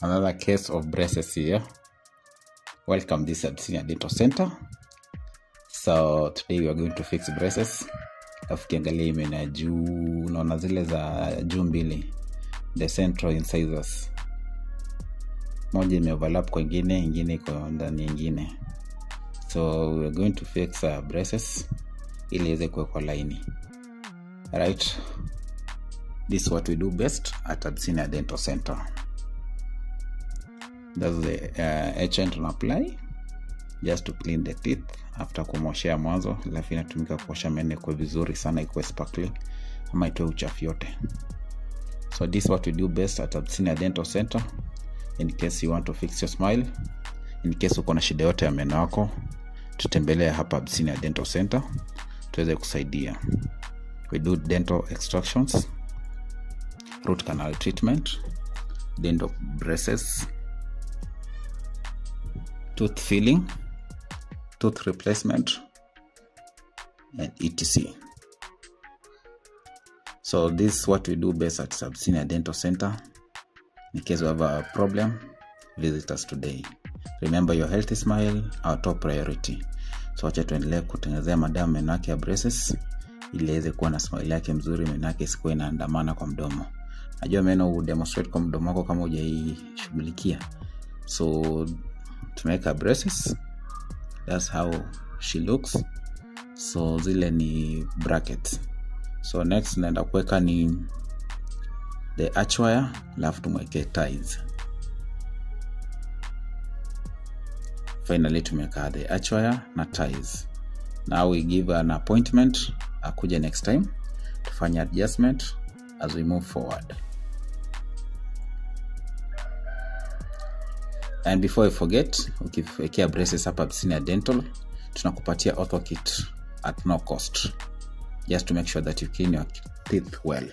Another case of braces here. Welcome this Abyssinia Dental Center. So today we are going to fix braces. Ukiangalia imena ya juu, unaona zile za juu mbili, the central incisors. Moja imeoverlap kwa ingine iko ndani nyingine. So we are going to fix braces ili iweze kuwa kwa laini. Right? This is what we do best at Abyssinia Dental Center. That's the agent on apply just to clean the teeth after kumoshea mwanzo, alafu inatumika kuosha meno kwa vizuri sana, ikuwe sparkling ama itoe uchafu yote. So this is what we do best at Abyssinia Dental Center. In case you want to fix your smile, in case uko na shida yote ya meno yako, tutembelea hapa Abyssinia Dental Center tuweze kusaidia. We do dental extractions, root canal treatment, dental braces, tooth filling, tooth replacement, and etc. So this is what we do best at Abyssinia Dental Center. In case you have a problem, visit us today. Remember, your healthy smile, our top priority. So wacha tuendelee kutengenezea madam meno yake ya braces ili iweze kuwa na smile yake mzuri, meno yake isikuwe inaandamana kwa mdomo. Najua meno demonstrate kwa mdomo wako kama hujaishughulikia. So to make her braces, that's how she looks. So zile ni brackets. So next naenda kuweka ni the arch wire, alafu tumweke ties. Finally tumeka the arch wire na ties. Now we give an appointment akuja next time tufanye adjustment as we move forward. And before I forget, ukiwekea braces hapa Abyssinia Dental, tunakupatia ortho kit at no cost, just to make sure that you clean your teeth well.